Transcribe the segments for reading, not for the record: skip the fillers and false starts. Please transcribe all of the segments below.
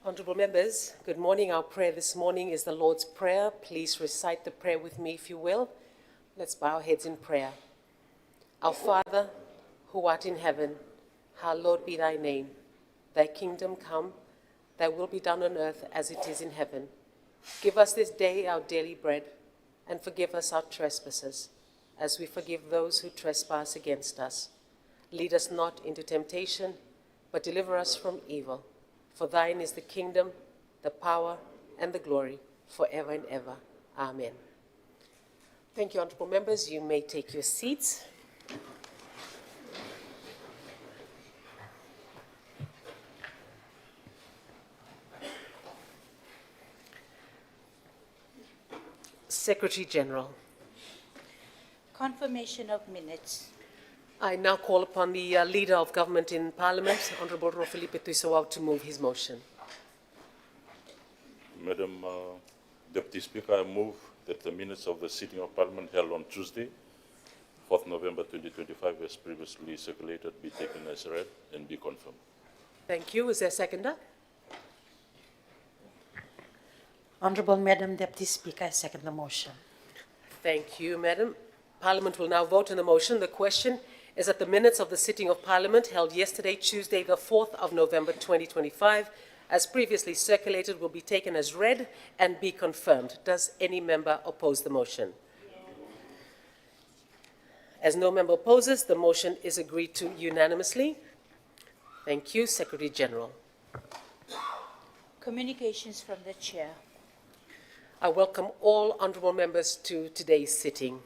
Honourable members, good morning. Our prayer this morning is the Lord's Prayer. Please recite the prayer with me if you will. Let's bow our heads in prayer. Our Father, who art in heaven, hallowed be thy name. Thy kingdom come, thy will be done on earth as it is in heaven. Give us this day our daily bread, and forgive us our trespasses, as we forgive those who trespass against us. Lead us not into temptation, but deliver us from evil. For thine is the kingdom, the power, and the glory, forever and ever. Amen. Thank you, honourable members. You may take your seats. Secretary General. Confirmation of minutes. I now call upon the Leader of Government in Parliament, Honourable Rofelipe Tuisawau, to move his motion. Madam Deputy Speaker, I move that the minutes of the sitting of Parliament held on Tuesday, 4th November 2025, as previously circulated, be taken as read and be confirmed. Thank you. Is there a seconder? Honourable Madam Deputy Speaker, I second the motion. Thank you, Madam. Parliament will now vote on the motion. The question is that the minutes of the sitting of Parliament held yesterday, Tuesday, the 4th of November 2025, as previously circulated, will be taken as read and be confirmed. Does any member oppose the motion? As no member opposes, the motion is agreed to unanimously. Thank you, Secretary General. Communications from the Chair. I welcome all honourable members to today's sitting.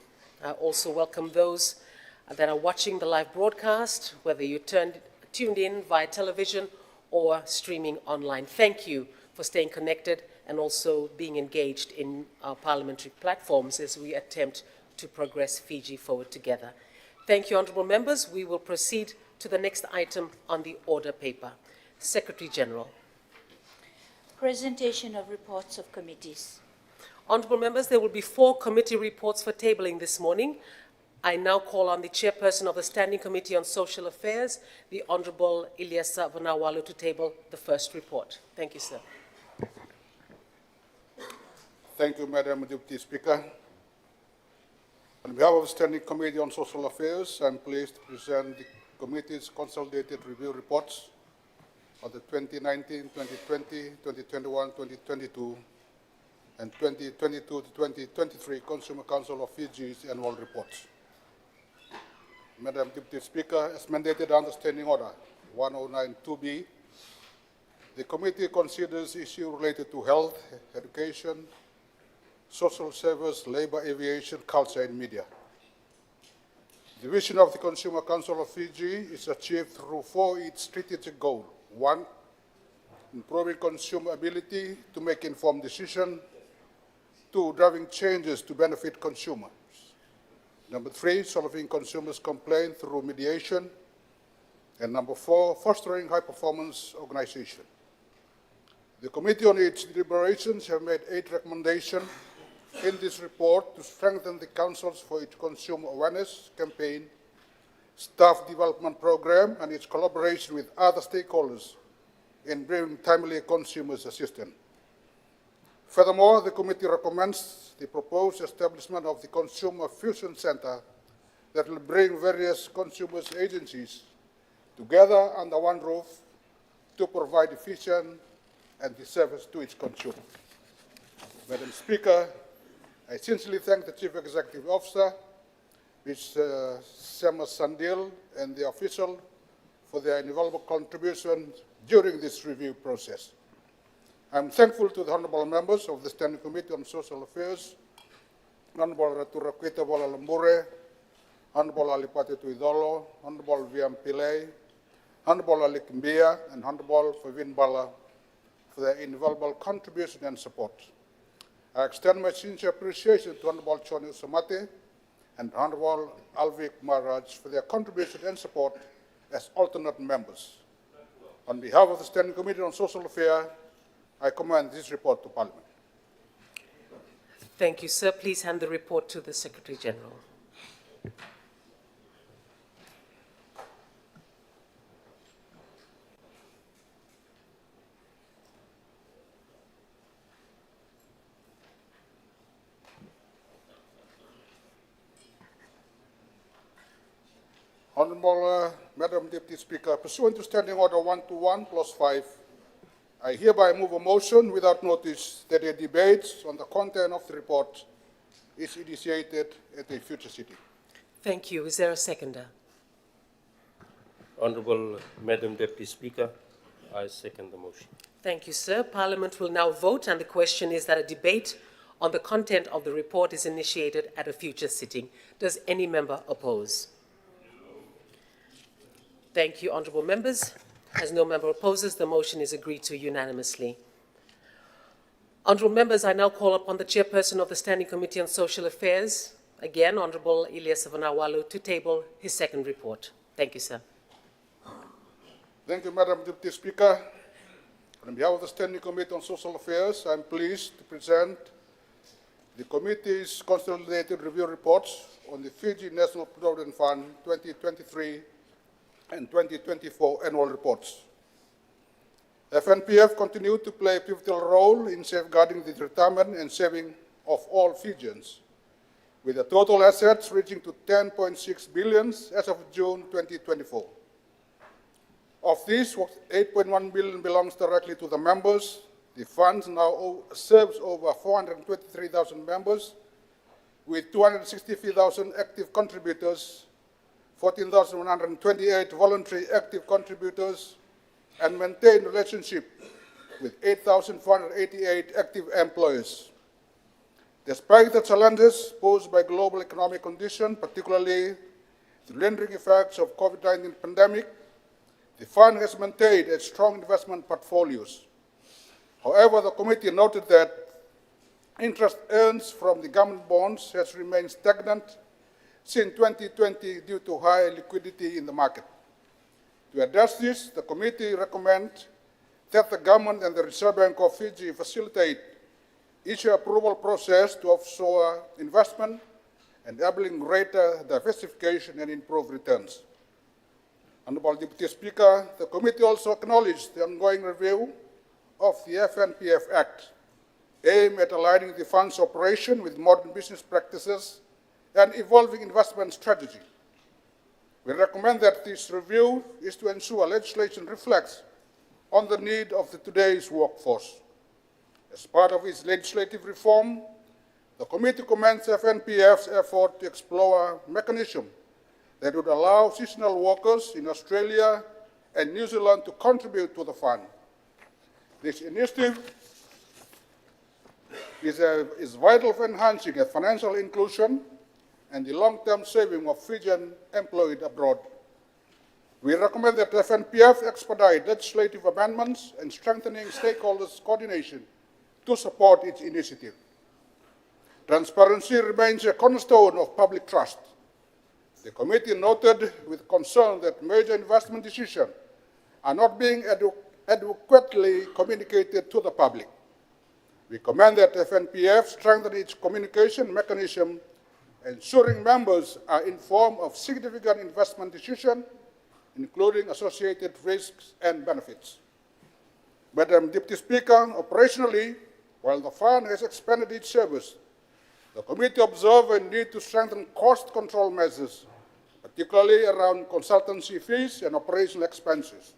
I also welcome those that are watching the live broadcast, whether you tuned in via television or streaming online. Thank you for staying connected and also being engaged in our parliamentary platforms as we attempt to progress Fiji forward together. Thank you, honourable members. We will proceed to the next item on the order paper. Secretary General. Presentation of reports of committees. Honourable members, there will be 4 committee reports for tabling this morning. I now call on the chairperson of the Standing Committee on Social Affairs, the Honourable Ilyasa Vanawalu, to table the first report. Thank you, sir. Thank you, Madam Deputy Speaker. On behalf of the Standing Committee on Social Affairs, I am pleased to present the committee's consolidated review reports on the 2019, 2020, 2021, 2022, and 2022 to 2023 Consumer Council of Fiji's annual reports. Madam Deputy Speaker, as mandated under Standing Order 1092B, the committee considers issues related to health, education, social service, labor, aviation, culture, and media. The vision of the Consumer Council of Fiji is achieved through 4 its strategic goals. 1, improving consumer ability to make informed decisions. 2, driving changes to benefit consumers. Number 3, solving consumers' complaints through mediation. And number 4, fostering high-performance organization. The committee on its deliberations have made 8 recommendations in this report to strengthen the councils for its consumer awareness campaign, staff development program, and its collaboration with other stakeholders in bringing timely consumers assistance. Furthermore, the committee recommends the proposed establishment of the Consumer Fusion Center that will bring various consumers agencies together under one roof to provide efficient and the service to its consumers. Madam Speaker, I sincerely thank the Chief Executive Officer, Ms. Sema Sandil, and the official for their invaluable contribution during this review process. I am thankful to the honourable members of the Standing Committee on Social Affairs, Honourable Ratu Raquita Bolalambure, Honourable Alipati Tuidolo, Honourable VM Pillay, Honourable Alik Mbia, and Honourable Favin Bala for their invaluable contribution and support. I extend my sincere appreciation to Honourable Choni Samate and Honourable Alvik Maharaj for their contribution and support as alternate members. On behalf of the Standing Committee on Social Affairs, I commend this report to Parliament. Thank you, sir. Please hand the report to the Secretary General. Honorable Madam Deputy Speaker, pursuant to Standing Order 121 plus 5, I hereby move a motion without notice that a debate on the content of the report is initiated at a future sitting. Thank you. Is there a seconder? Honourable Madam Deputy Speaker, I second the motion. Thank you, sir. Parliament will now vote, and the question is that a debate on the content of the report is initiated at a future sitting. Does any member oppose? Thank you, honourable members. As no member opposes, the motion is agreed to unanimously. Honourable members, I now call upon the chairperson of the Standing Committee on Social Affairs, again, Honourable Ilyas Vanawalu, to table his second report. Thank you, sir. Thank you, Madam Deputy Speaker. On behalf of the Standing Committee on Social Affairs, I am pleased to present the committee's consolidated review reports on the Fiji National Provident Fund 2023 and 2024 annual reports. FNPF continued to play a pivotal role in safeguarding the retirement and saving of all Fijians, with the total assets reaching to 10.6 billion as of June 2024. Of this, 8.1 billion belongs directly to the members. The fund now serves over 423,000 members, with 263,000 active contributors, 14,128 voluntary active contributors, and maintained relationship with 8,488 active employees. Despite the challenges posed by global economic conditions, particularly the lingering effects of COVID-19 pandemic, the fund has maintained its strong investment portfolios. However, the committee noted that interest earned from the government bonds has remained stagnant since 2020 due to high liquidity in the market. To address this, the committee recommends that the government and the Reserve Bank of Fiji facilitate issue approval process to offshore investment, enabling greater diversification and improved returns. Honourable Deputy Speaker, the committee also acknowledged the ongoing review of the FNPF Act, aimed at aligning the fund's operation with modern business practices and evolving investment strategy. We recommend that this review is to ensure legislation reflects on the need of today's workforce. As part of its legislative reform, the committee commends FNPF's effort to explore a mechanism that would allow seasonal workers in Australia and New Zealand to contribute to the fund. This initiative is vital for enhancing financial inclusion and the long-term saving of Fijian employed abroad. We recommend that FNPF expedite legislative amendments and strengthening stakeholders' coordination to support its initiative. Transparency remains a cornerstone of public trust. The committee noted with concern that major investment decisions are not being adequately communicated to the public. We commend that FNPF strengthen its communication mechanism, ensuring members are informed of significant investment decisions, including associated risks and benefits. Madam Deputy Speaker, operationally, while the fund has expanded its service, the committee observed a need to strengthen cost control measures, particularly around consultancy fees and operational expenses.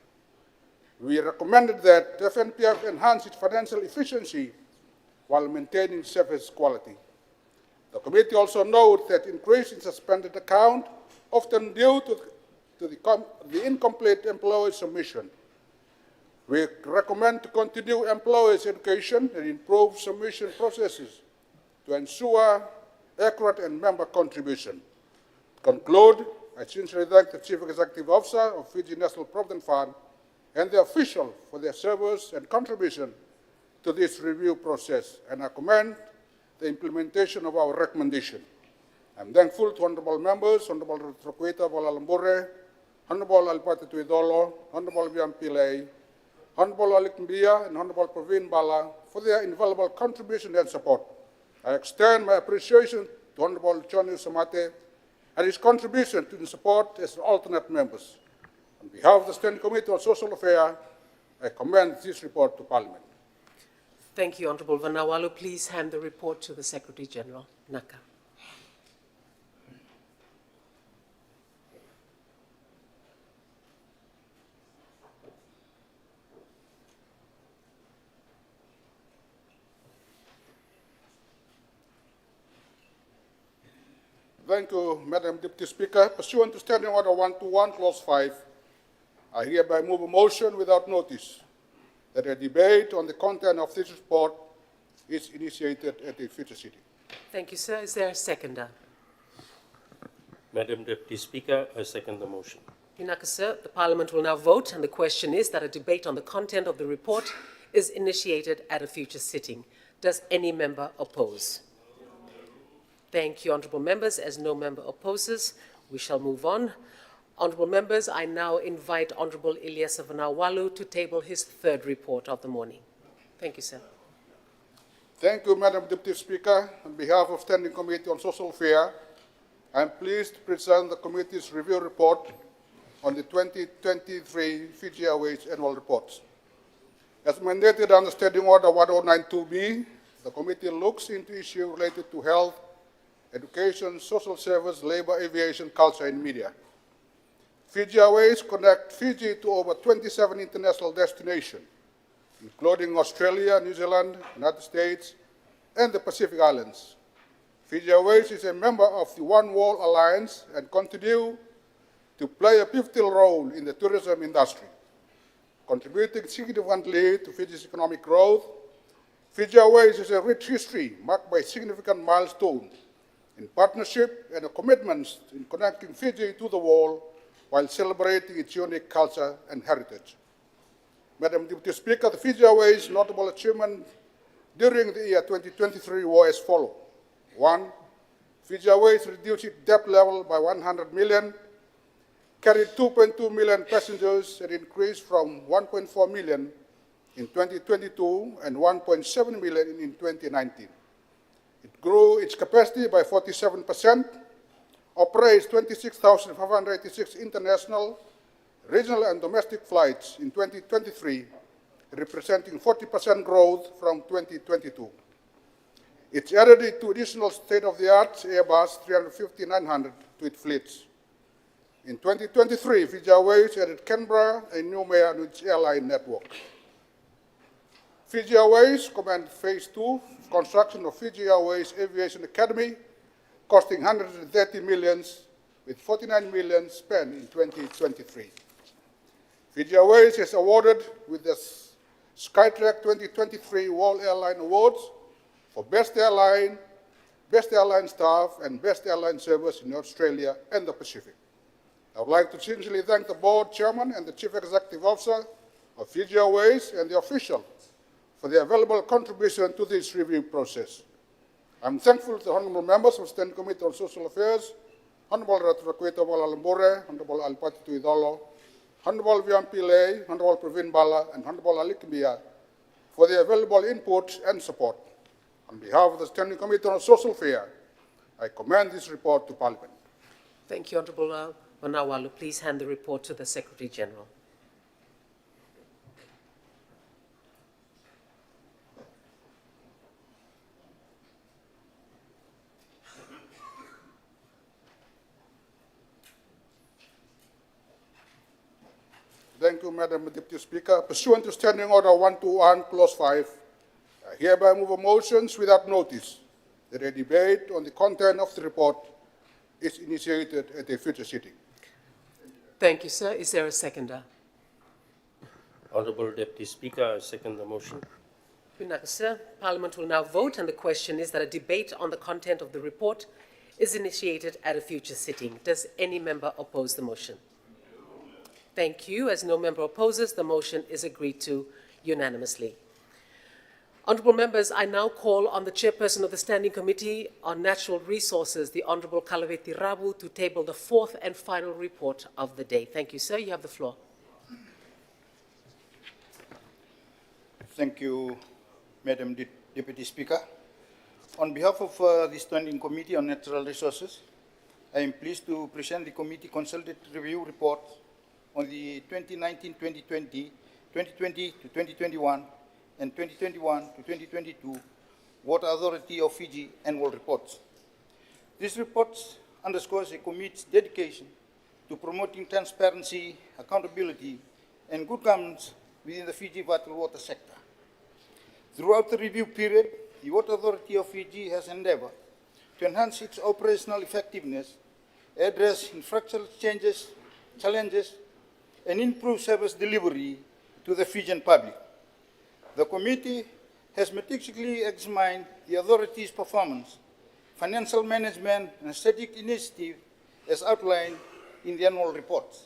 We recommended that FNPF enhance its financial efficiency while maintaining service quality. The committee also noted that increase in suspended account often due to the incomplete employee submission. We recommend to continue employees' education and improve submission processes to ensure accurate and member contribution. To conclude, I sincerely thank the Chief Executive Officer of Fiji National Provident Fund and the officials for their service and contribution to this review process, and I commend the implementation of our recommendation. I'm thankful to honourable members, Honourable Trokuita Volalambure, Honourable Alipati Tuidolo, Honourable Viam Pillay, Honourable Alik Mbia, and Honourable Praveen Bala for their invaluable contribution and support. I extend my appreciation to Honourable Choni Samate and his contribution to the support as alternate members. On behalf of the Standing Committee on Social Affairs, I commend this report to Parliament. Thank you, Honourable Vanawalu. Please hand the report to the Secretary General. Naka. Thank you, Madam Deputy Speaker. Pursuant to Standing Order 121, Clause 5, I hereby move a motion without notice that a debate on the content of this report is initiated at a future sitting. Thank you, sir. Is there a seconder? Madam Deputy Speaker, I second the motion. Yunaka, sir, the Parliament will now vote, and the question is that a debate on the content of the report is initiated at a future sitting. Does any member oppose? Thank you, honourable members. As no member opposes, we shall move on. Honourable members, I now invite Honourable Ilyas Vanawalu to table his third report of the morning. Thank you, sir. Thank you, Madam Deputy Speaker. On behalf of Standing Committee on Social Affairs, I am pleased to present the committee's review report on the 2023 Fiji Airways Annual Reports. As mandated under Standing Order 1092B, the committee looks into issues related to health, education, social service, labor, aviation, culture, and media. Fiji Airways connect Fiji to over 27 international destinations, including Australia, New Zealand, United States, and the Pacific Islands. Fiji Airways is a member of the One World Alliance and continues to play a pivotal role in the tourism industry, contributing significantly to Fiji's economic growth. Fiji Airways is a rich history marked by significant milestones in partnership and commitments in connecting Fiji to the world while celebrating its unique culture and heritage. Madam Deputy Speaker, the Fiji Airways notable achievement during the year 2023 were as follows. 1. Fiji Airways reduced its debt level by 100 million, carried 2.2 million passengers, and increased from 1.4 million in 2022 and 1.7 million in 2019. It grew its capacity by 47%, operates 26,586 international, regional, and domestic flights in 2023, representing 40% growth from 2022. It's added two additional state-of-the-art Airbus 350-900 to its fleets. In 2023, Fiji Airways added Canberra and Noumea to its airline network. Fiji Airways commenced Phase 2 construction of Fiji Airways Aviation Academy, costing 130 million, with 49 million spent in 2023. Fiji Airways is awarded with the Skytrack 2023 World Airline Awards for Best Airline Staff, and Best Airline Service in Australia and the Pacific. I would like to sincerely thank the Board Chairman and the Chief Executive Officer of Fiji Airways and the officials for their valuable contribution to this review process. I'm thankful to the honourable members of the Standing Committee on Social Affairs, Honourable Raturakweta Walalambore, Honourable Alipati Tuidolo, Honourable Vian Pillay, Honourable Praveen Bala, and Honourable Ali Kimbia for their valuable input and support. On behalf of the Standing Committee on Social Affairs, I commend this report to Parliament. Thank you, Honourable Vanawalu. Please hand the report to the Secretary General. Thank you, Madam Deputy Speaker. Pursuant to Standing Order 121, Clause 5, I hereby move a motion without notice that a debate on the content of the report is initiated at a future sitting. Thank you, sir. Is there a seconder? Honourable Deputy Speaker, I second the motion. Yunaka, sir, Parliament will now vote, and the question is that a debate on the content of the report is initiated at a future sitting. Does any member oppose the motion? Thank you. As no member opposes, the motion is agreed to unanimously. Honourable members, I now call on the Chairperson of the Standing Committee on Natural Resources, the Honourable Kalaveti Rabu, to table the fourth and final report of the day. Thank you, sir. You have the floor. Thank you, Madam Deputy Speaker. On behalf of the Standing Committee on Natural Resources, I am pleased to present the committee consolidated review report on the 2019-2020, 2020-2021, and 2021-2022 Water Authority of Fiji annual reports. This report underscores the committee's dedication to promoting transparency, accountability, and good governance within the Fiji vital water sector. Throughout the review period, the Water Authority of Fiji has endeavored to enhance its operational effectiveness, address infrastructural challenges, and improve service delivery to the Fijian public. The committee has meticulously examined the authority's performance, financial management, and strategic initiative as outlined in the annual reports.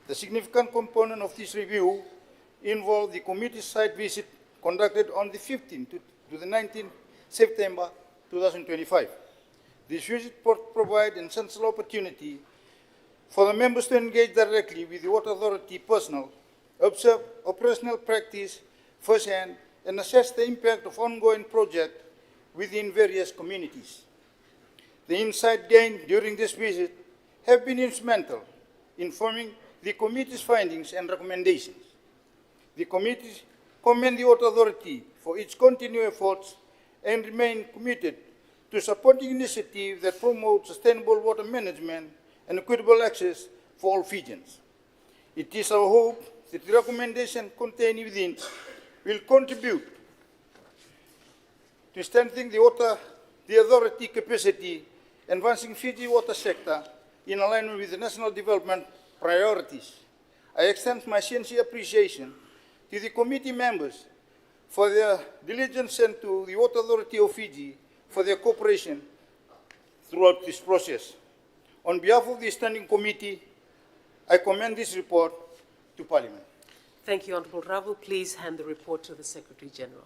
The significant component of this review involved the committee's site visit conducted on the 15th to the 19th September 2025. This visit provides an essential opportunity for the members to engage directly with the Water Authority personnel, observe operational practice firsthand, and assess the impact of ongoing projects within various communities. The insight gained during this visit have been instrumental in forming the committee's findings and recommendations. The committee commends the Water Authority for its continued efforts and remain committed to supporting initiatives that promote sustainable water management and equitable access for all Fijians. It is our hope that the recommendation contained within will contribute to strengthening the authority capacity, advancing Fiji water sector in alignment with the national development priorities. I extend my sincere appreciation to the committee members for their diligence and to the Water Authority of Fiji for their cooperation throughout this process. On behalf of the Standing Committee, I commend this report to Parliament. Thank you, Honourable Ravu. Please hand the report to the Secretary General.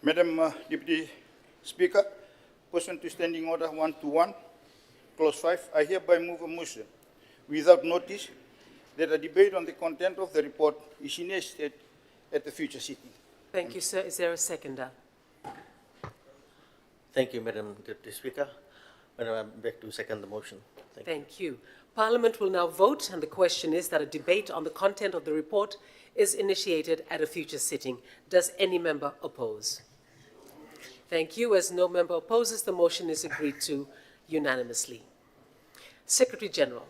Madam Deputy Speaker, pursuant to Standing Order 121, Clause 5, I hereby move a motion without notice that a debate on the content of the report is initiated at the future sitting. Thank you, sir. Is there a seconder? Thank you, Madam Deputy Speaker. Madam, I'm back to second the motion. Thank you. Thank you. Parliament will now vote, and the question is that a debate on the content of the report is initiated at a future sitting. Does any member oppose? Thank you. As no member opposes, the motion is agreed to unanimously. Secretary General.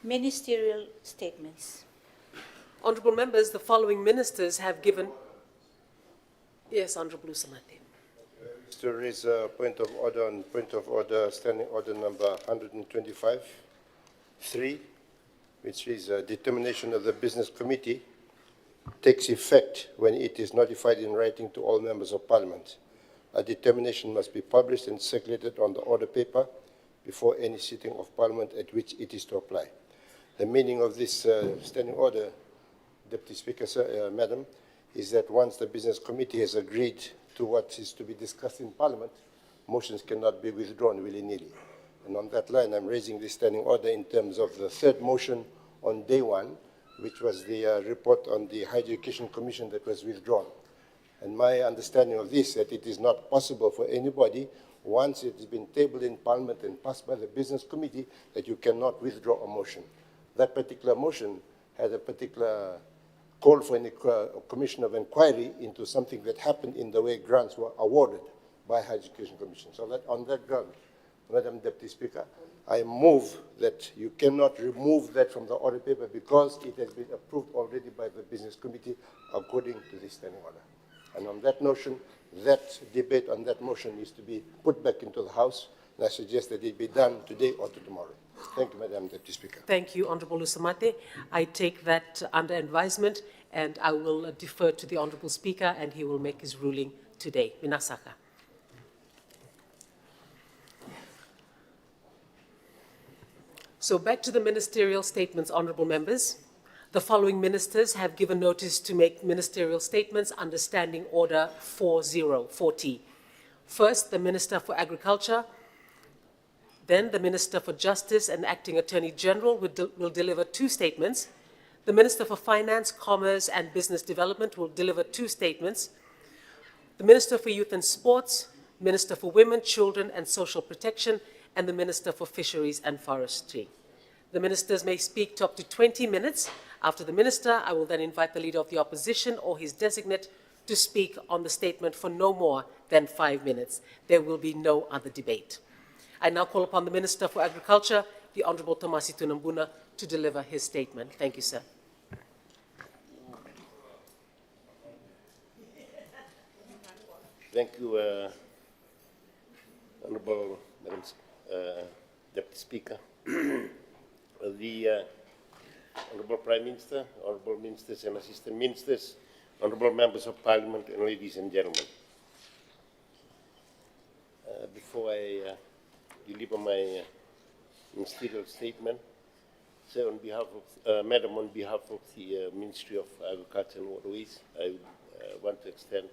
Ministerial statements. Honourable members, the following ministers have given... Yes, Honourable Usamate. To raise a point of order on point of order, Standing Order number 125, 3, which is a determination of the Business Committee, takes effect when it is notified in writing to all members of Parliament. A determination must be published and circulated on the order paper before any sitting of Parliament at which it is to apply. The meaning of this standing order, Deputy Speaker, Madam, is that once the Business Committee has agreed to what is to be discussed in Parliament, motions cannot be withdrawn willy-nilly. And on that line, I'm raising this standing order in terms of the third motion on day one, which was the report on the Higher Education Commission that was withdrawn. And my understanding of this, that it is not possible for anybody, once it has been tabled in Parliament and passed by the Business Committee, that you cannot withdraw a motion. That particular motion had a particular call for a commission of inquiry into something that happened in the way grants were awarded by Higher Education Commission. So that on that ground, Madam Deputy Speaker, I move that you cannot remove that from the order paper because it has been approved already by the Business Committee according to this standing order. And on that notion, that debate on that motion is to be put back into the House, and I suggest that it be done today or tomorrow. Thank you, Madam Deputy Speaker. Thank you, Honourable Usamate. I take that under advisement, and I will defer to the Honourable Speaker, and he will make his ruling today. Minasaka. So back to the ministerial statements, honourable members. The following ministers have given notice to make ministerial statements under Standing Order 40. First, the Minister for Agriculture, then the Minister for Justice and Acting Attorney General will deliver 2 statements. The Minister for Finance, Commerce and Business Development will deliver 2 statements. The Minister for Youth and Sports, Minister for Women, Children and Social Protection, and the Minister for Fisheries and Forestry. The ministers may speak to up to 20 minutes. After the minister, I will then invite the Leader of the Opposition or his designate to speak on the statement for no more than 5 minutes. There will be no other debate. I now call upon the Minister for Agriculture, the Honourable Tomasi Tunambuna, to deliver his statement. Thank you, sir. Thank you, Honourable Madam Deputy Speaker. The Honourable Prime Minister, Honourable Ministers and Assistant Ministers, Honourable Members of Parliament, and ladies and gentlemen. Before I deliver my ministerial statement, so on behalf of, Madam, on behalf of the Ministry of Agriculture and Waterways, I want to extend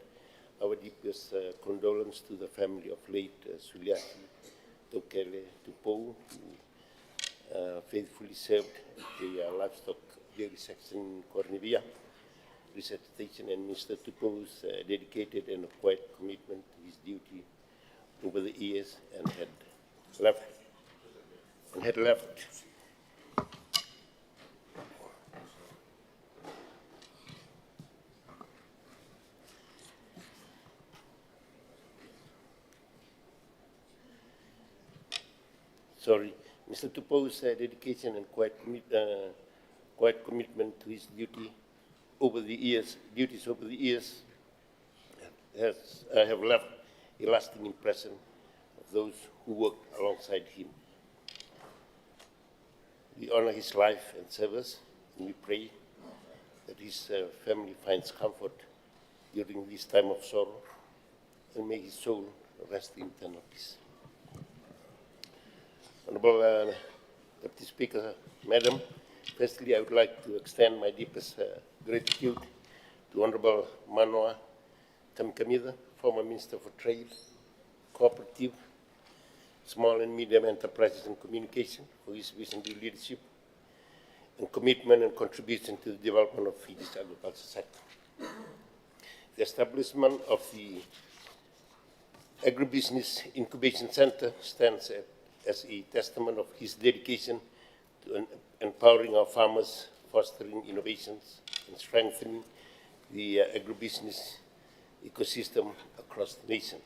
our deepest condolence to the family of late Suliasi Tokele Tupou, who faithfully served the livestock dairy section in Cornevia. Resuscitation, and Mr. Tupou's dedicated and quiet commitment to his duty over the years and had left. Sorry, Mr. Tupou's dedication and quiet commitment to his duties over the years have left a lasting impression of those who worked alongside him. We honor his life and service, and we pray that his family finds comfort during this time of sorrow, and may his soul rest in eternal peace. Honourable Deputy Speaker, Madam, firstly I would like to extend my deepest gratitude to Honourable Manoa Tamkamida, former Minister for Trade, Cooperative, Small and Medium Enterprises and Communication, for his visionary leadership and commitment and contribution to the development of Fiji's agriculture sector. The establishment of the Agribusiness Incubation Center stands as a testament of his dedication to empowering our farmers, fostering innovations, and strengthening the agribusiness ecosystem across the nation.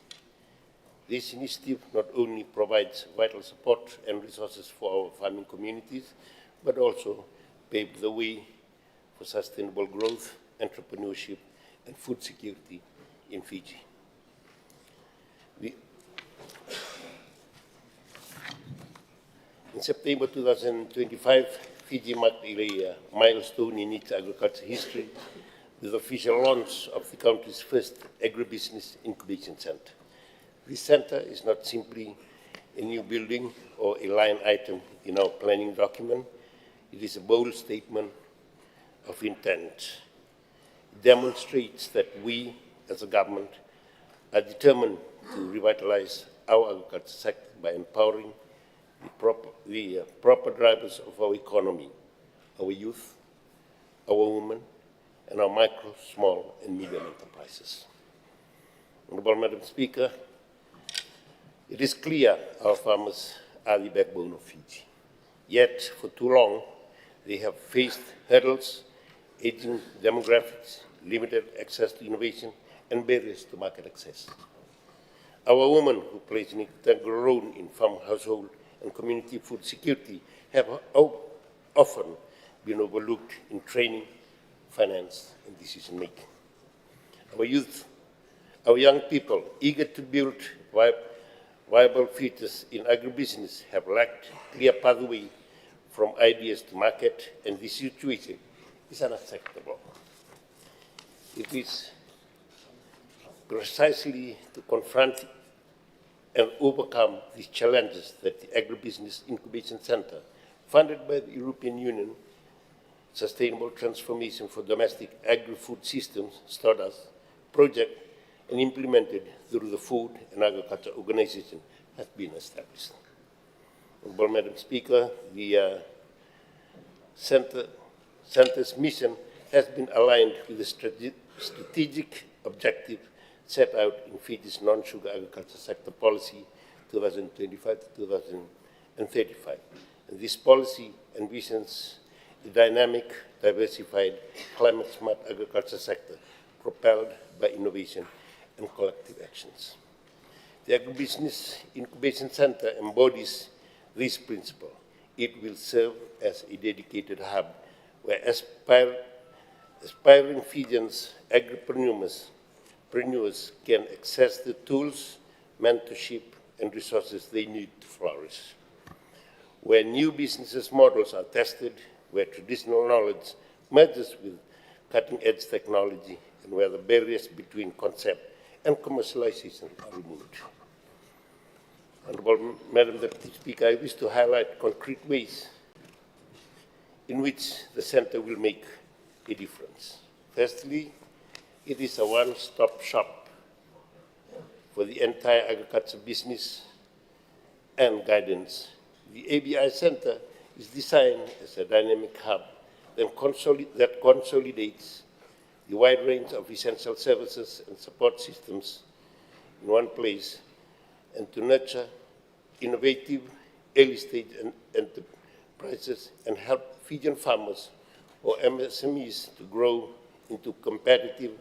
This initiative not only provides vital support and resources for our farming communities, but also paves the way for sustainable growth, entrepreneurship, and food security in Fiji. In September 2025, Fiji marked a milestone in its agriculture history with the official launch of the country's first agribusiness incubation center. This center is not simply a new building or a line item in our planning document. It is a bold statement of intent. It demonstrates that we, as a government, are determined to revitalize our agriculture sector by empowering the proper drivers of our economy, our youth, our women, and our micro, small, and medium enterprises. Honourable Madam Speaker, it is clear our farmers are the backbone of Fiji. Yet, for too long, they have faced hurdles, aging demographics, limited access to innovation, and barriers to market access. Our women, who play an integral role in farm, household, and community food security, have often been overlooked in training, finance, and decision-making. Our youth, our young people, eager to build viable futures in agribusiness, have lacked clear pathway from ideas to market, and this situation is unacceptable. It is precisely to confront and overcome these challenges that the Agribusiness Incubation Center, funded by the European Union Sustainable Transformation for Domestic Agri-Food Systems, STARDAS, project and implemented through the Food and Agriculture Organization, has been established. Honourable Madam Speaker, the Centre's mission has been aligned with the strategic objective set out in Fiji's non-sugar agriculture sector policy 2025 to 2035. And this policy envisions a dynamic, diversified, climate-smart agriculture sector propelled by innovation and collective actions. The Agribusiness Incubation Center embodies this principle. It will serve as a dedicated hub where aspiring Fijians, agripreneurs can access the tools, mentorship, and resources they need to flourish. Where new business models are tested, where traditional knowledge merges with cutting-edge technology, and where the barriers between concept and commercialization are removed. Honorable Madam Deputy Speaker, I wish to highlight concrete ways in which the Centre will make a difference. Firstly, it is a one-stop shop for the entire agriculture business and guidance. The ABI Centre is designed as a dynamic hub that consolidates the wide range of essential services and support systems in one place, and to nurture innovative early-stage enterprises and help Fijian farmers or MSMEs to grow into competitive,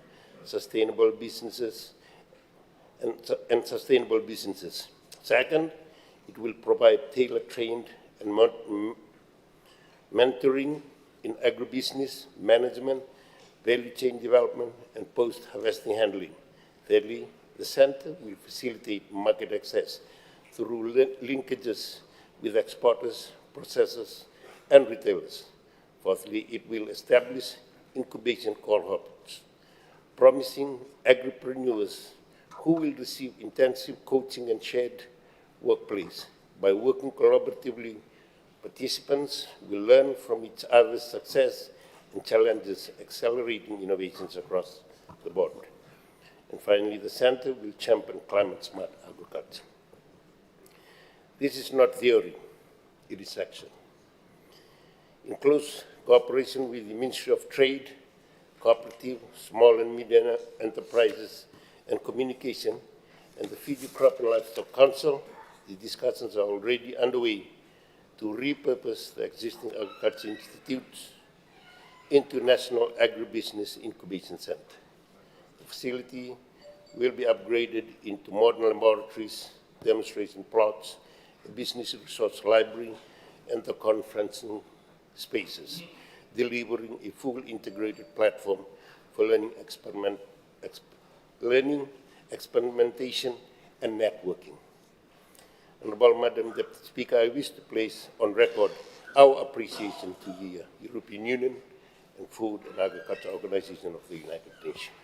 sustainable businesses and sustainable businesses. Second, it will provide tailor-trained and mentoring in agribusiness management, value chain development, and post-harvesting handling. Thirdly, the Centre will facilitate market access through linkages with exporters, processors, and retailers. Fourthly, it will establish incubation cohorts, promising agripreneurs who will receive intensive coaching and shared workplace. By working collaboratively, participants will learn from each other's success and challenges, accelerating innovations across the board. And finally, the Centre will champion climate-smart agriculture. This is not theory, it is action. In close cooperation with the Ministry of Trade, Cooperative, Small and Medium Enterprises and Communication, and the Fiji Crop and Livestock Council, the discussions are already underway to repurpose the existing agriculture institutes into National Agribusiness Incubation Center. The facility will be upgraded into modern laboratories, demonstration plots, a business resource library, and the conferencing spaces, delivering a full integrated platform for learning, experimentation, and networking. Honorable Madam Deputy Speaker, I wish to place on record our appreciation to the European Union and Food and Agriculture Organization of the United Nations.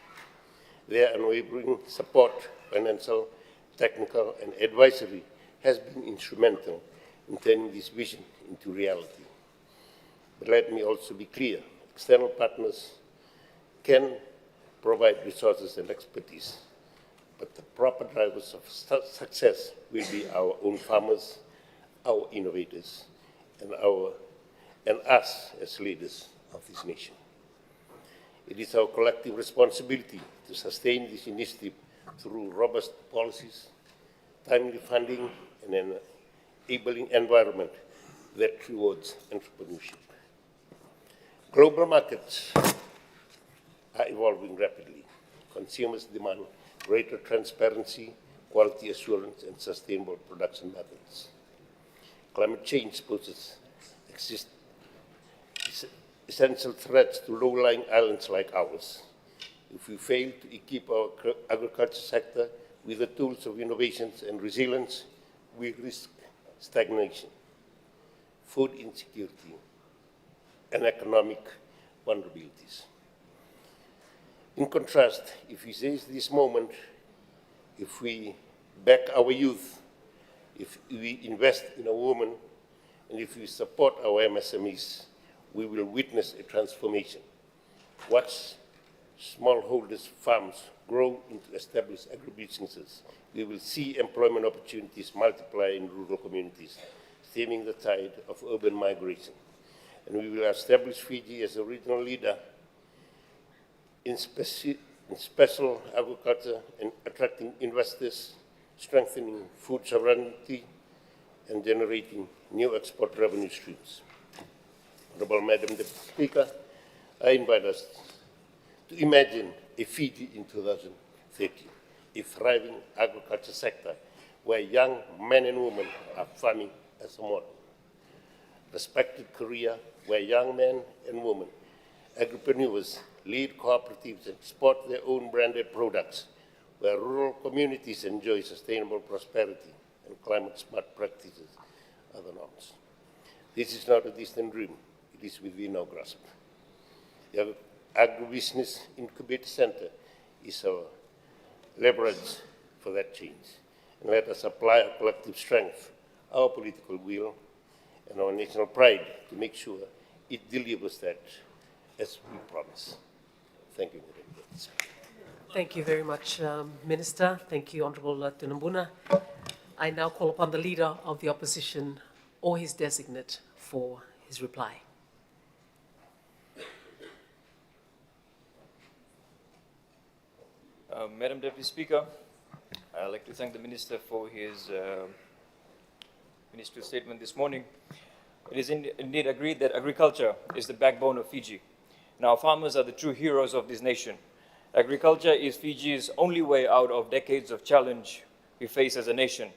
Their unwavering support, financial, technical, and advisory has been instrumental in turning this vision into reality. But let me also be clear, external partners can provide resources and expertise, but the proper drivers of success will be our own farmers, our innovators, and us as leaders of this nation. It is our collective responsibility to sustain this initiative through robust policies, timely funding, and an enabling environment that rewards entrepreneurship. Global markets are evolving rapidly. Consumers demand greater transparency, quality assurance, and sustainable production methods. Climate change poses essential threats to low-lying islands like ours. If we fail to equip our agriculture sector with the tools of innovations and resilience, we risk stagnation, food insecurity, and economic vulnerabilities. In contrast, if we seize this moment, if we back our youth, if we invest in a woman, and if we support our MSMEs, we will witness a transformation. Watch smallholders' farms grow into established agribusinesses. We will see employment opportunities multiply in rural communities, stemming the tide of urban migration. And we will establish Fiji as a regional leader in special agriculture and attracting investors, strengthening food sovereignty, and generating new export revenue streams. Honorable Madam Deputy Speaker, I invite us to imagine a Fiji in 2030, a thriving agriculture sector where young men and women are farming as a model. Respected career where young men and women, agripreneurs, lead cooperatives and export their own branded products, where rural communities enjoy sustainable prosperity and climate-smart practices are the norms. This is not a distant dream. It is within our grasp. The Agribusiness Incubator Center is our leverage for that change. And let us apply our collective strength, our political will, and our national pride to make sure it delivers that as we promise. Thank you, Madam President. Thank you very much, Minister. Thank you, Honourable Tunambuna. I now call upon the Leader of the Opposition or his designate for his reply. Madam Deputy Speaker, I'd like to thank the Minister for his ministerial statement this morning. It is indeed agreed that agriculture is the backbone of Fiji. Now, farmers are the true heroes of this nation. Agriculture is Fiji's only way out of decades of challenge we face as a nation.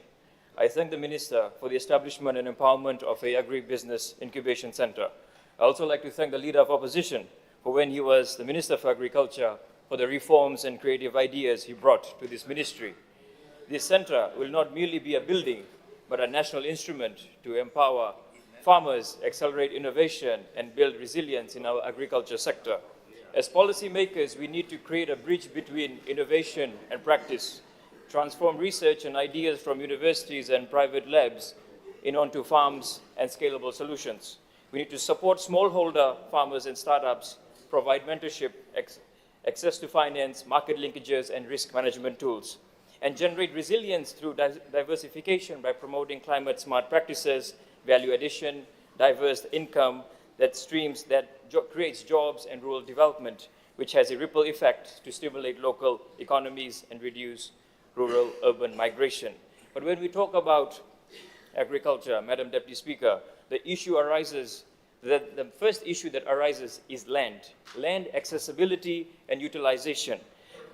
I thank the Minister for the establishment and empowerment of a Agribusiness Incubation Center. I also like to thank the Leader of Opposition for when he was the Minister for Agriculture for the reforms and creative ideas he brought to this ministry. This center will not merely be a building, but a national instrument to empower farmers, accelerate innovation, and build resilience in our agriculture sector. As policymakers, we need to create a bridge between innovation and practice, transform research and ideas from universities and private labs onto farms and scalable solutions. We need to support smallholder farmers and startups, provide mentorship, access to finance, market linkages, and risk management tools, and generate resilience through diversification by promoting climate-smart practices, value addition, diverse income that streams that creates jobs and rural development, which has a ripple effect to stimulate local economies and reduce rural-urban migration. But when we talk about agriculture, Madam Deputy Speaker, the first issue that arises is land accessibility and utilization,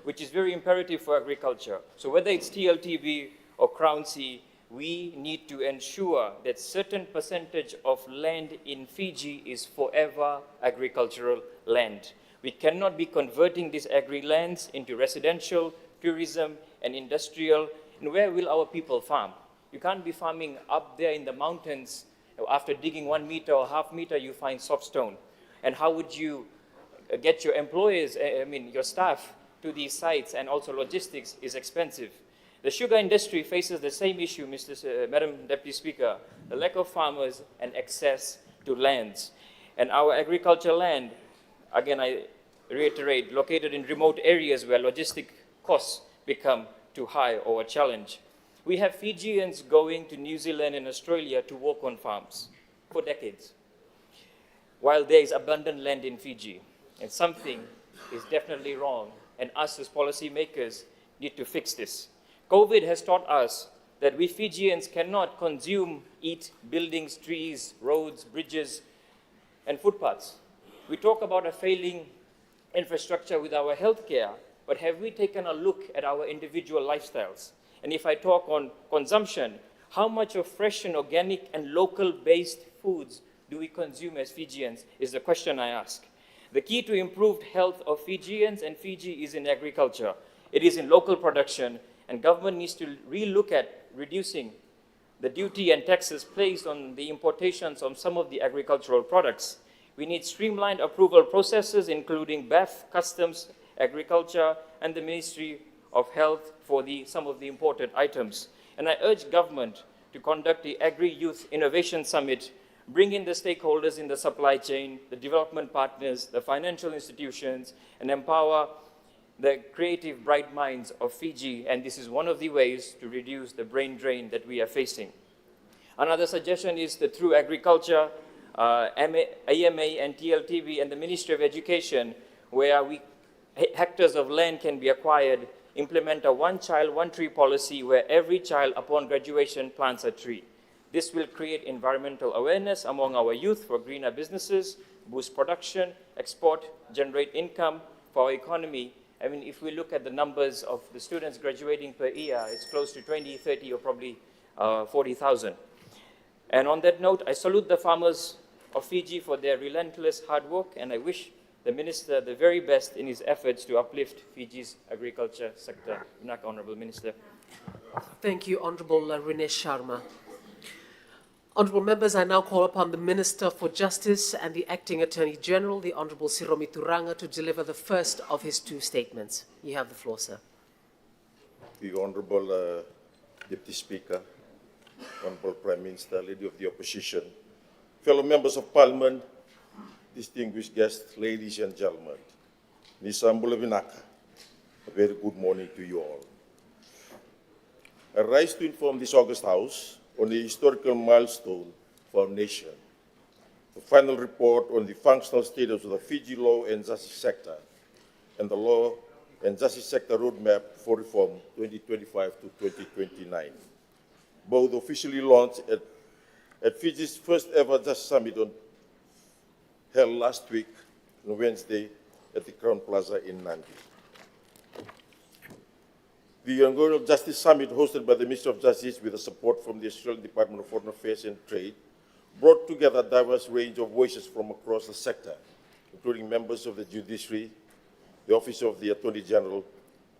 which is very imperative for agriculture. So whether it's TLTV or Crown Sea, we need to ensure that certain percentage of land in Fiji is forever agricultural land. We cannot be converting these agri-lands into residential, tourism, and industrial. And where will our people farm? You can't be farming up there in the mountains. After digging 1 meter or half meter, you find soft stone. And how would you get your employees, your staff, to these sites? And also logistics is expensive. The sugar industry faces the same issue, Madam Deputy Speaker, the lack of farmers and access to lands. And our agricultural land, again, I reiterate, located in remote areas where logistic costs become too high or a challenge. We have Fijians going to New Zealand and Australia to work on farms for decades, while there is abundant land in Fiji. And something is definitely wrong, and us as policymakers need to fix this. COVID has taught us that we Fijians cannot consume, eat buildings, trees, roads, bridges, and footpaths. We talk about a failing infrastructure with our healthcare, but have we taken a look at our individual lifestyles? And if I talk on consumption, how much of fresh and organic and local-based foods do we consume as Fijians is the question I ask. The key to improved health of Fijians and Fiji is in agriculture. It is in local production, and government needs to relook at reducing the duty and taxes placed on the importations of some of the agricultural products. We need streamlined approval processes, including BAF, Customs, Agriculture, and the Ministry of Health for some of the imported items. And I urge government to conduct the Agri-Youth Innovation Summit, bring in the stakeholders in the supply chain, the development partners, the financial institutions, and empower the creative, bright minds of Fiji, and this is one of the ways to reduce the brain drain that we are facing. Another suggestion is that through agriculture, AMA and TLTV and the Ministry of Education, where hectares of land can be acquired, implement a one child, one tree policy where every child upon graduation plants a tree. This will create environmental awareness among our youth for greener businesses, boost production, export, generate income for our economy, I mean, if we look at the numbers of the students graduating per year, it's close to 20, 30, or probably 40,000. And on that note, I salute the farmers of Fiji for their relentless hard work, and I wish the Minister the very best in his efforts to uplift Fiji's agriculture sector. Good Honourable Minister. Thank you, Honourable Rinesh Sharma. Honourable members, I now call upon the Minister for Justice and the Acting Attorney General, the Honourable Siromi Turanga, to deliver the first of his two statements. You have the floor, sir. The Honourable Deputy Speaker, Honourable Prime Minister, Leader of the Opposition, fellow members of Parliament, distinguished guests, ladies and gentlemen, Nisambula Vinaka, a very good morning to you all. I rise to inform this August House on a historical milestone for our nation, the final report on the functional status of the Fiji law and justice sector, and the law and justice sector roadmap for reform 2025 to 2029. Both officially launched at Fiji's first ever Justice Summit held last week on Wednesday at the Crown Plaza in Nandi. The inaugural Justice Summit, hosted by the Ministry of Justice with the support from the Australian Department of Foreign Affairs and Trade, brought together a diverse range of voices from across the sector, including members of the judiciary, the Office of the Attorney General,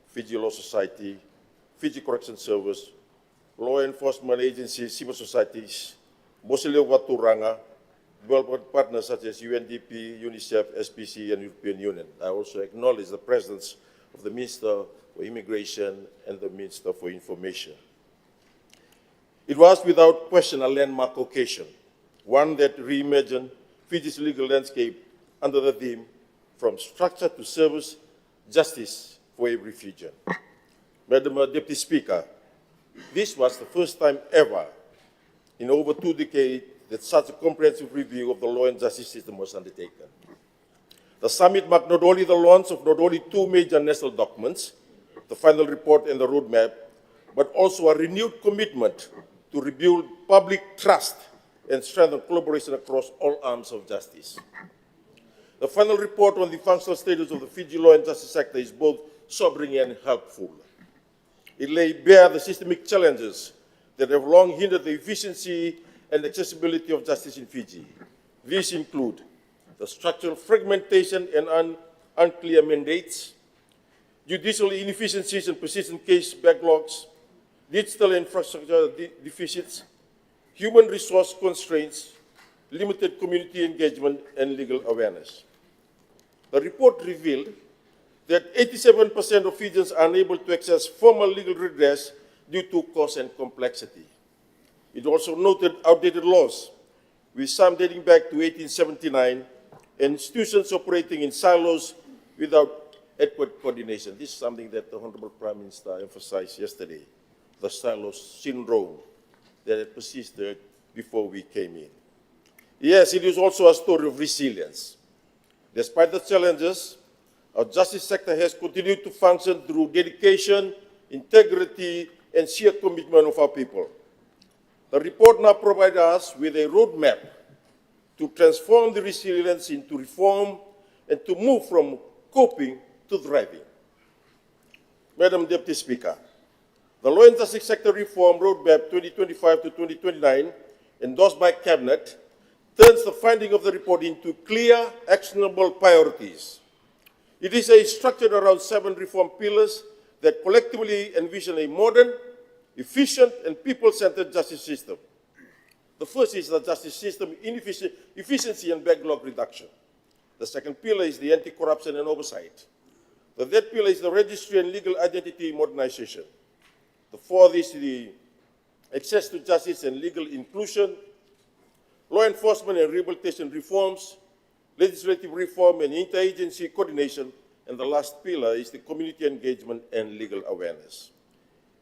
Fiji Law Society, Fiji Correction Service, law enforcement agencies, civil societies, Mosileo Waturanga, development partners such as UNDP, UNICEF, SPC, and European Union. I also acknowledge the presence of the Minister for Immigration and the Minister for Information. It was without question a landmark occasion, one that reimagined Fiji's legal landscape under the theme "From Structure to Service, Justice for Every Fijian." Madam Deputy Speaker, this was the first time ever in over 2 decades that such a comprehensive review of the law and justice system was undertaken. The summit marked not only the launch of not only two major national documents, the final report and the roadmap, but also a renewed commitment to rebuild public trust and strengthen collaboration across all arms of justice. The final report on the functional status of the Fiji law and justice sector is both sobering and helpful. It lay bare the systemic challenges that have long hindered the efficiency and accessibility of justice in Fiji. These include the structural fragmentation and unclear mandates, judicial inefficiencies and persistent case backlogs, digital infrastructure deficits, human resource constraints, limited community engagement, and legal awareness. The report revealed that 87% of Fijians are unable to access formal legal redress due to cost and complexity. It also noted outdated laws, with some dating back to 1879, and institutions operating in silos without adequate coordination. This is something that the Honourable Prime Minister emphasized yesterday, the silos syndrome that had persisted before we came in. Yes, it is also a story of resilience. Despite the challenges, our justice sector has continued to function through dedication, integrity, and sheer commitment of our people. The report now provides us with a roadmap to transform the resilience into reform and to move from coping to thriving. Madam Deputy Speaker, the Law and Justice Sector Reform Roadmap 2025 to 2029, endorsed by Cabinet, turns the finding of the report into clear, actionable priorities. It is structured around 7 reform pillars that collectively envision a modern, efficient, and people-centered justice system. The first is the justice system efficiency and backlog reduction. The second pillar is the anti-corruption and oversight. The third pillar is the registry and legal identity modernization. The fourth is the access to justice and legal inclusion, law enforcement and rehabilitation reforms, legislative reform and interagency coordination, and the last pillar is the community engagement and legal awareness.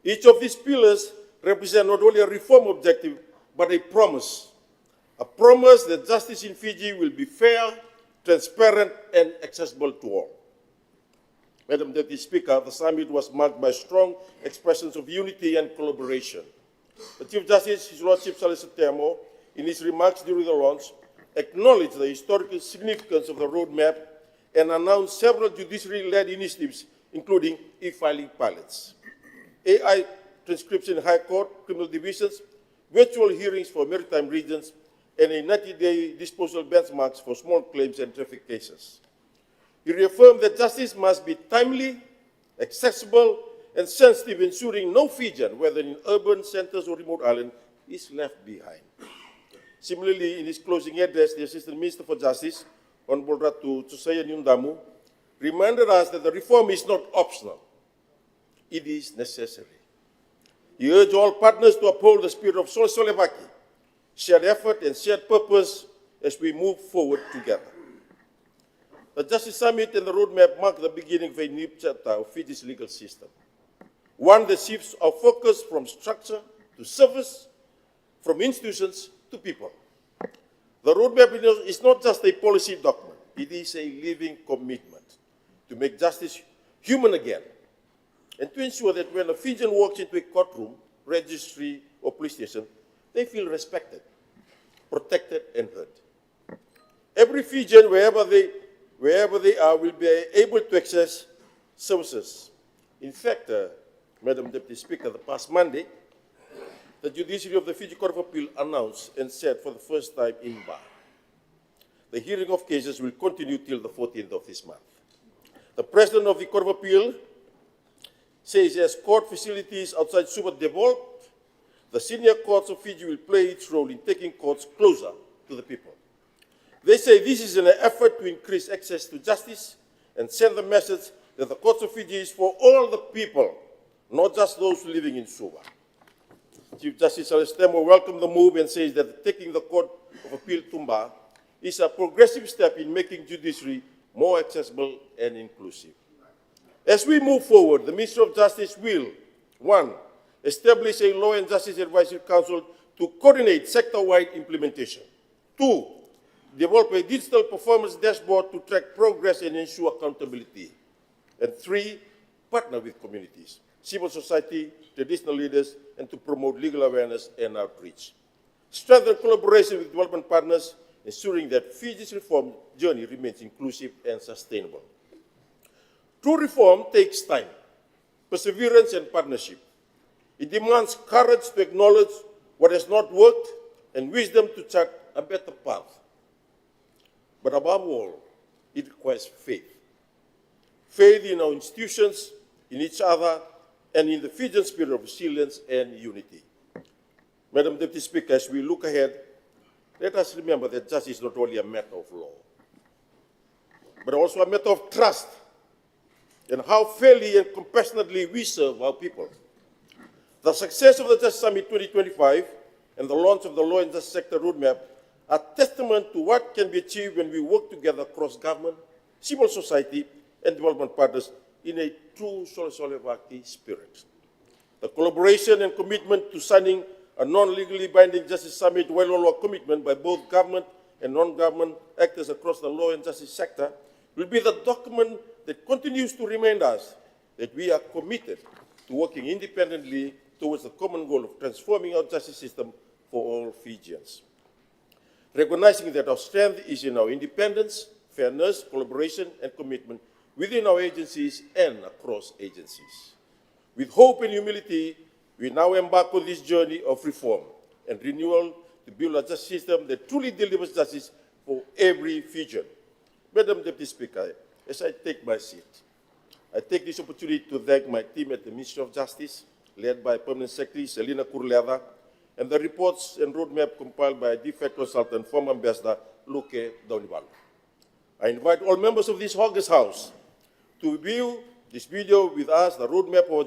Each of these pillars represent not only a reform objective, but a promise that justice in Fiji will be fair, transparent, and accessible to all. Madam Deputy Speaker, the summit was marked by strong expressions of unity and collaboration. The Chief Justice, His Lordship Saleh Setiamo, in his remarks during the launch, acknowledged the historical significance of the roadmap and announced several judiciary-led initiatives including e-filing pilots, AI transcription in High Court, criminal divisions, virtual hearings for maritime regions, and a 90-day disposal benchmarks for small claims and traffic cases. He reaffirmed that justice must be timely, accessible, and sensitive, ensuring no Fijian, whether in urban centers or remote island, is left behind. Similarly, in his closing address, the Assistant Minister for Justice, Honorable Ratu Tsusaya Nyundamu, reminded us that the reform is not optional. It is necessary. He urged all partners to uphold the spirit of Solevaki, shared effort and shared purpose as we move forward together. The Justice Summit and the roadmap mark the beginning of a new chapter of Fiji's legal system, one that shifts our focus from structure to service, from institutions to people. The roadmap is not just a policy document, it is a living commitment to make justice human again, and to ensure that when a Fijian walks into a courtroom, registry, or police station, they feel respected, protected, and heard. Every Fijian, wherever they are, will be able to access services. In fact, Madam Deputy Speaker, the past Monday, the judiciary of the Fiji Court of Appeal announced and said for the first time in Ba, the hearing of cases will continue till the 14th of this month. The President of the Court of Appeal says as court facilities outside Suva develop, the senior courts of Fiji will play its role in taking courts closer to the people. They say this is an effort to increase access to justice and send the message that the courts of Fiji is for all the people, not just those living in Suva. Chief Justice Alestemo welcomed the move and says that taking the Court of Appeal to Ba is a progressive step in making judiciary more accessible and inclusive. As we move forward, the Ministry of Justice will, 1, establish a Law and Justice Advisory Council to coordinate sector-wide implementation. 2, develop a digital performance dashboard to track progress and ensure accountability. And 3, partner with communities, civil society, traditional leaders, and to promote legal awareness and outreach. Strengthen collaboration with development partners, ensuring that Fiji's reform journey remains inclusive and sustainable. True reform takes time, perseverance, and partnership. It demands courage to acknowledge what has not worked and wisdom to chart a better path. But above all, it requires faith. Faith in our institutions, in each other, and in the Fijian spirit of resilience and unity. Madam Deputy Speaker, as we look ahead, let us remember that justice is not only a matter of law, but also a matter of trust and how fairly and compassionately we serve our people. The success of the Justice Summit 2025 and the launch of the Law and Justice Sector Roadmap are testament to what can be achieved when we work together across government, civil society, and development partners in a true Solevaki spirit. The collaboration and commitment to signing a non-legally binding Justice Summit Wailoaloa commitment by both government and non-government actors across the law and justice sector will be the document that continues to remind us that we are committed to working independently towards the common goal of transforming our justice system for all Fijians. Recognizing that our strength is in our independence, fairness, collaboration, and commitment within our agencies and across agencies. With hope and humility, we now embark on this journey of reform and renewal to build a justice system that truly delivers justice for every Fijian. Madam Deputy Speaker, as I take my seat, I take this opportunity to thank my team at the Ministry of Justice, led by Permanent Secretary Selina Kurleada, and the reports and roadmap compiled by DFAT consultant, former Ambassador Luke Daunivalu. I invite all members of this August House to view this video with us, the roadmap for our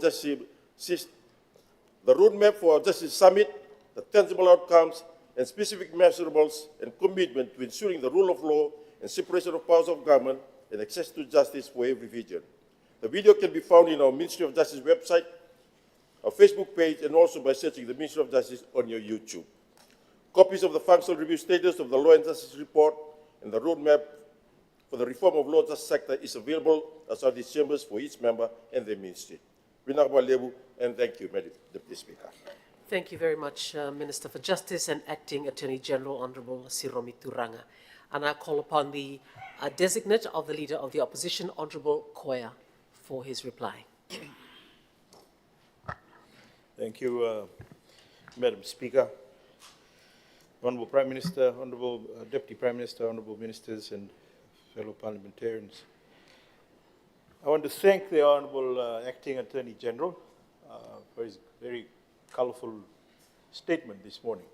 Justice Summit, the tangible outcomes, and specific measurables and commitment to ensuring the rule of law and separation of powers of government and access to justice for every Fijian. The video can be found in our Ministry of Justice website, our Facebook page, and also by searching the Ministry of Justice on your YouTube. Copies of the functional review status of the Law and Justice Report and the roadmap for the reform of law and justice sector is available outside these chambers for each member and their ministry. Winakwa Lebu, and thank you, Madam Deputy Speaker. Thank you very much, Minister for Justice and Acting Attorney General Honorable Siromi Turanga. And I call upon the designate of the Leader of the Opposition, Honorable Koya, for his reply. Thank you, Madam Speaker. Honorable Prime Minister, Honorable Deputy Prime Minister, Honorable Ministers, and fellow parliamentarians. I want to thank the Honorable Acting Attorney General for his very colorful statement this morning.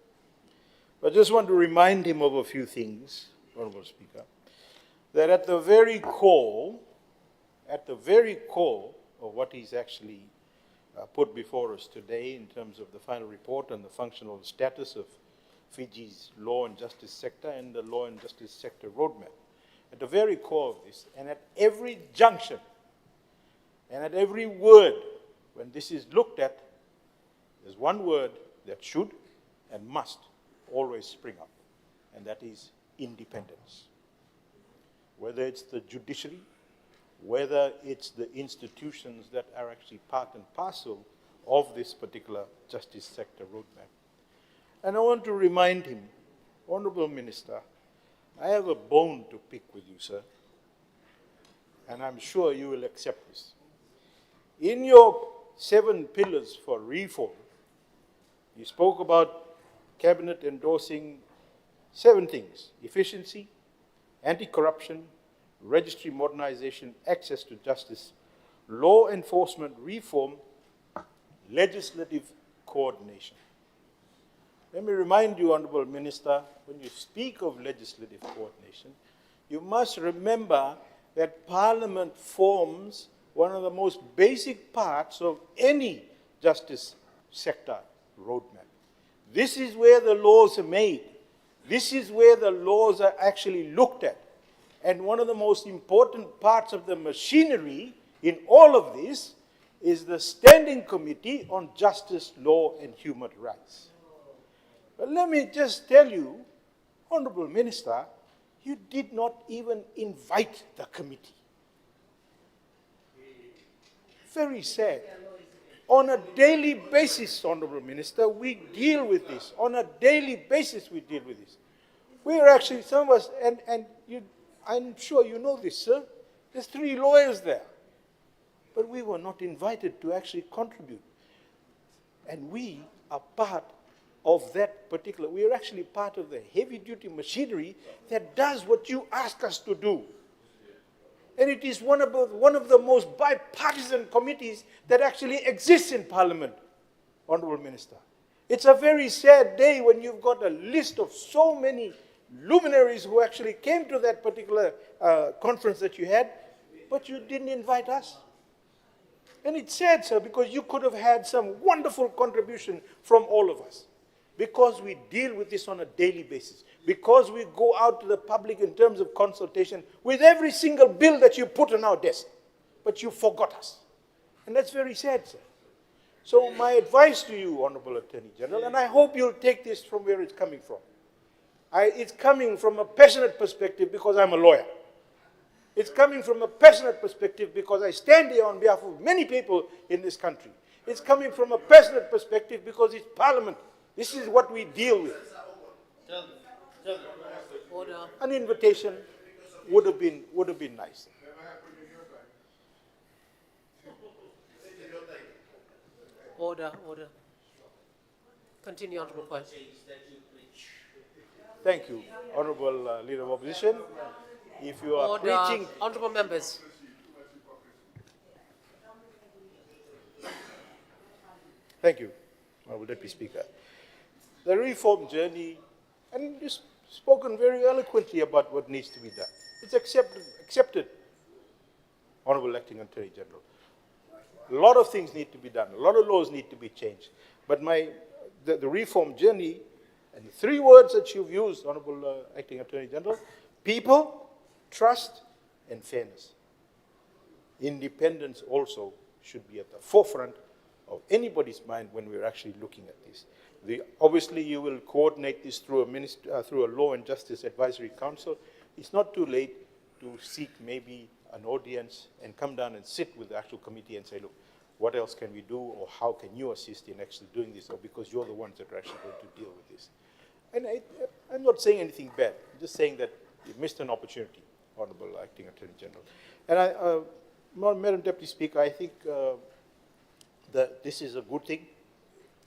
I just want to remind him of a few things, Honorable Speaker, that at the very core of what he's actually put before us today in terms of the final report on the functional status of Fiji's law and justice sector and the law and justice sector roadmap. At the very core of this, and at every junction, and at every word, when this is looked at, there's one word that should and must always spring up, and that is independence. Whether it's the judiciary, whether it's the institutions that are actually part and parcel of this particular justice sector roadmap. And I want to remind him, Honorable Minister, I have a bone to pick with you, sir, and I'm sure you will accept this. In your 7 pillars for reform, you spoke about Cabinet endorsing 7 things: efficiency, anti-corruption, registry modernization, access to justice, law enforcement reform, legislative coordination. Let me remind you, Honorable Minister, when you speak of legislative coordination, you must remember that Parliament forms one of the most basic parts of any justice sector roadmap. This is where the laws are made. This is where the laws are actually looked at. And one of the most important parts of the machinery in all of this is the Standing Committee on Justice, Law and Human Rights. But let me just tell you, Honorable Minister, you did not even invite the committee. Very sad. On a daily basis, Honorable Minister, we deal with this. On a daily basis, we deal with this. We are actually, some of us, and you, I'm sure you know this, sir, there's 3 lawyers there. But we were not invited to actually contribute. And we are part of that particular, we are actually part of the heavy-duty machinery that does what you ask us to do. And it is one of the most bipartisan committees that actually exists in Parliament, Honorable Minister. It's a very sad day when you've got a list of so many luminaries who actually came to that particular conference that you had, but you didn't invite us. And it's sad, sir, because you could have had some wonderful contribution from all of us. Because we deal with this on a daily basis. Because we go out to the public in terms of consultation with every single bill that you put on our desk. But you forgot us. And that's very sad, sir. So my advice to you, Honorable Attorney General, and I hope you'll take this from where it's coming from. It's coming from a passionate perspective because I'm a lawyer. It's coming from a passionate perspective because I stand here on behalf of many people in this country. It's coming from a passionate perspective because it's Parliament. This is what we deal with. Order. An invitation would have been nice. Order. Continue, Honorable Kwan. Thank you, Honorable Leader of Opposition. If you are Order. preaching... Honorable members. Thank you, Honorable Deputy Speaker. The reform journey, and you've spoken very eloquently about what needs to be done. It's accepted, Honorable Acting Attorney General. A lot of things need to be done. A lot of laws need to be changed. But the reform journey, and the 3 words that you've used, Honorable Acting Attorney General: people, trust, and fairness. Independence also should be at the forefront of anybody's mind when we're actually looking at this. Obviously, you will coordinate this through a Law and Justice Advisory Council. It's not too late to seek maybe an audience and come down and sit with the actual committee and say, look, what else can we do, or how can you assist in actually doing this, or because you're the ones that are actually going to deal with this. And I'm not saying anything bad. I'm just saying that you missed an opportunity, Honorable Acting Attorney General. And Madam Deputy Speaker, I think that this is a good thing.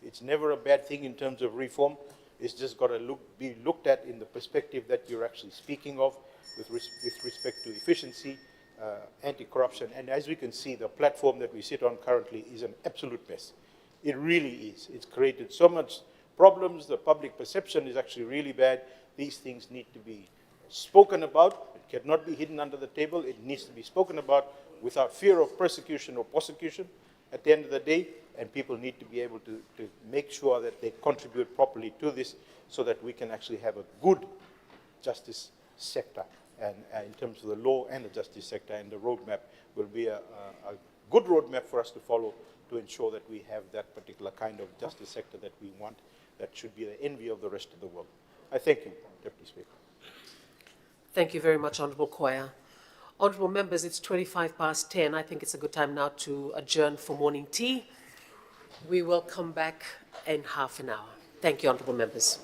It's never a bad thing in terms of reform. It's just got to be looked at in the perspective that you're actually speaking of with respect to efficiency, anti-corruption. And as we can see, the platform that we sit on currently is an absolute mess. It really is. It's created so much problems. The public perception is actually really bad. These things need to be spoken about. It cannot be hidden under the table. It needs to be spoken about without fear of persecution or prosecution at the end of the day, and people need to be able to make sure that they contribute properly to this so that we can actually have a good justice sector, and in terms of the law and the justice sector, and the roadmap will be a good roadmap for us to follow to ensure that we have that particular kind of justice sector that we want, that should be the envy of the rest of the world. I thank you, Deputy Speaker. Thank you very much, Honourable Koya. Honourable members, it's 10:25. I think it's a good time now to adjourn for morning tea. We will come back in half an hour. Thank you, Honourable members.